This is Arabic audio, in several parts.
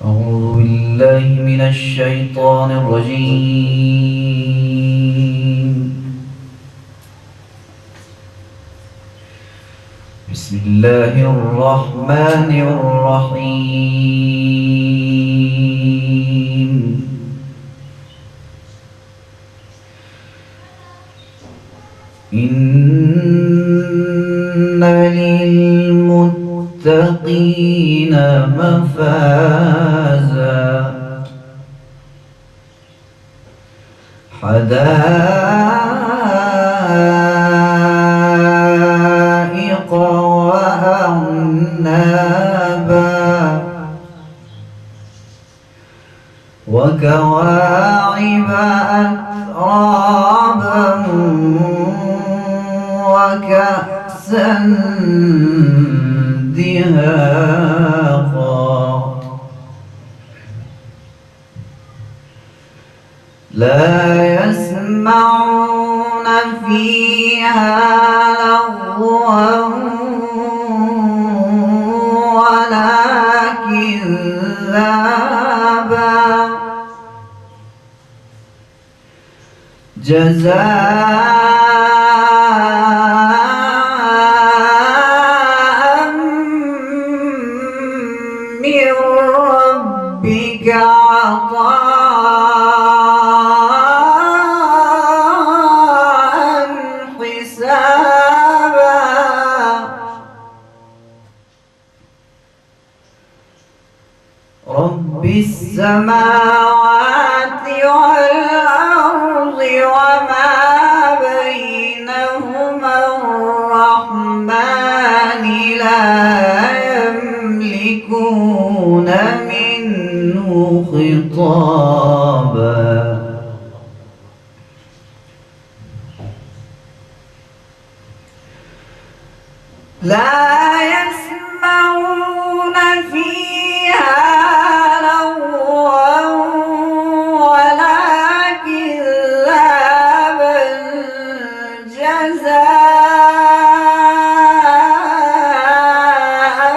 أعوذ بالله من الشيطان الرجيم. بسم الله الرحمن الرحيم. إن للمتقين مفازا حدائق وأعنابا وكواعب أترابا وكأسا دهاقا لا يسمعون فيها لغوا ولا كذابا جزاء من ربك عطاء حسابا رب السماوات والأرض وما بينهما الرحمن لا يملكون منه خطابا لا يسمعون فيها لغوا ولا كذابا جزاء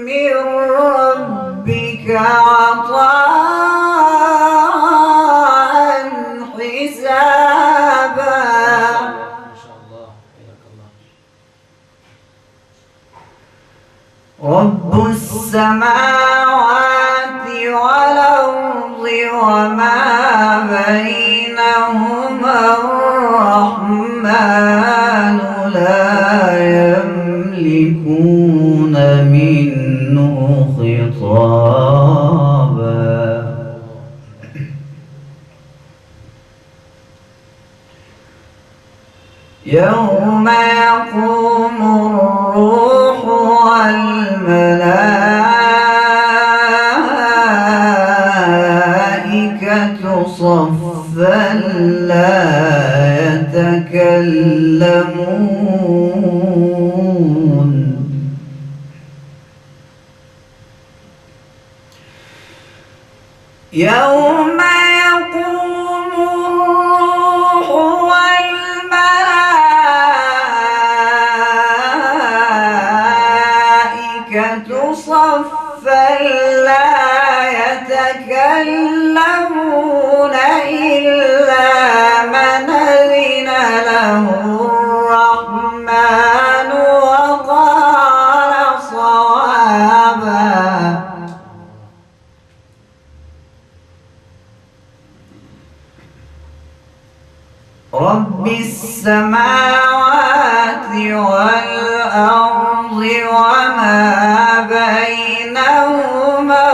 من ربك عطاء حسابا رب السماوات والأرض وما بينهما الرحمن لا يملكون منه خطابا يوم يقوم الروح والملائكة صفا لا يتكلمون يوم يقوم الروح والملائكة صفا لا يتكلمون إلا من أذن له الرحمن وقال صوابا رب السماوات والأرض وما بينهما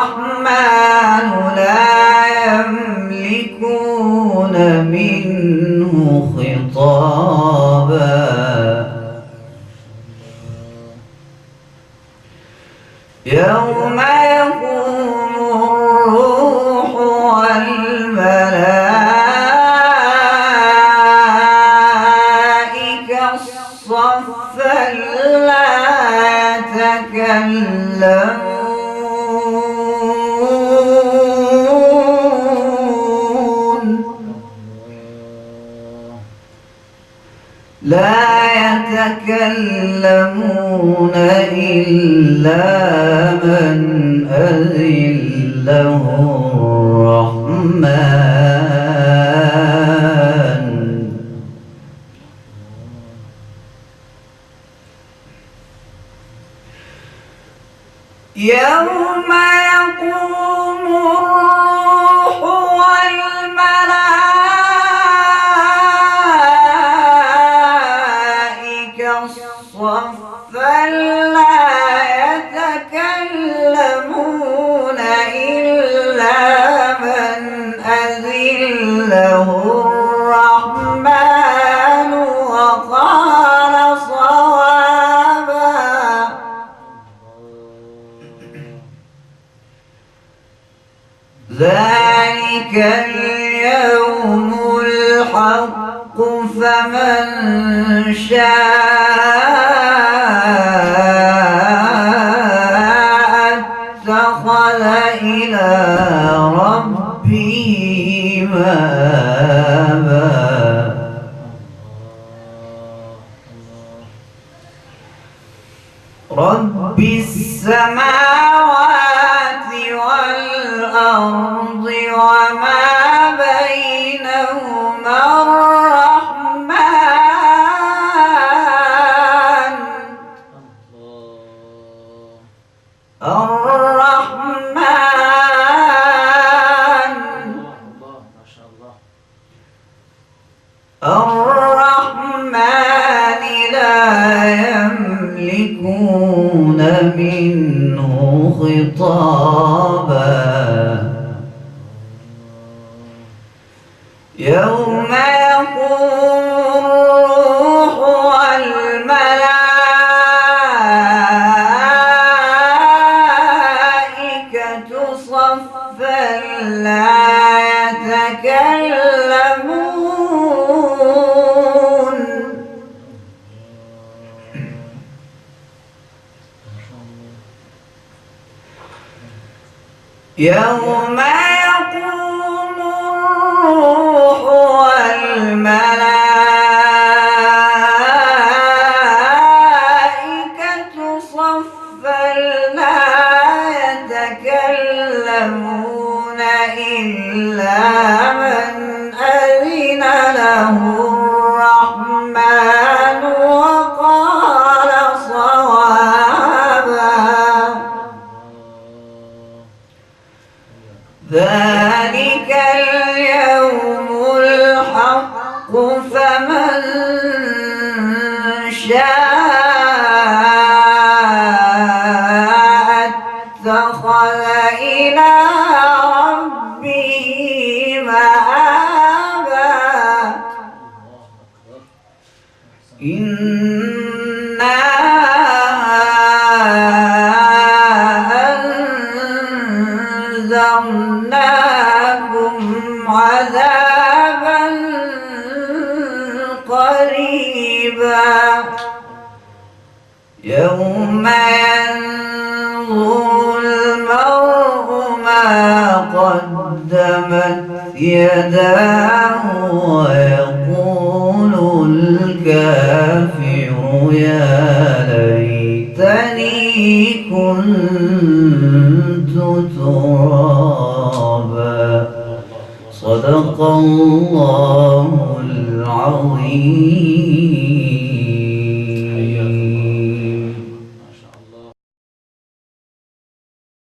الرحمن لا يملكون منه خطابا يوم يقوم الروح والملائكة صفا لا يتكلمون يتكلمون إلا من أذن له الرحمن يوم يقوم الروح والملائكة صفا لا يتكلمون إلا من أذن له الرحمن وقال صوابا ذلك اليوم الحق فمن شاء اتخذ إلى ربه مآبا رب السماوات والأرض وما بينهما الرحمن لا يملكون منه خطابا يوم يقوم الروح والملائكة صفا لا يتكلمون يوم يقوم الروح والملائكة صفا لا يتكلمون إلا من أذن له الرحمن وقال صوابا ذلك اليوم الحق فمن شاء اتخذ إلى ربه مآبا إنا أنذرناكم عذابا قريبا يوم ينظر المرء ما قدمت يداه ويقول الكافر يا ليتني كنت ترابا صدق الله العظيم.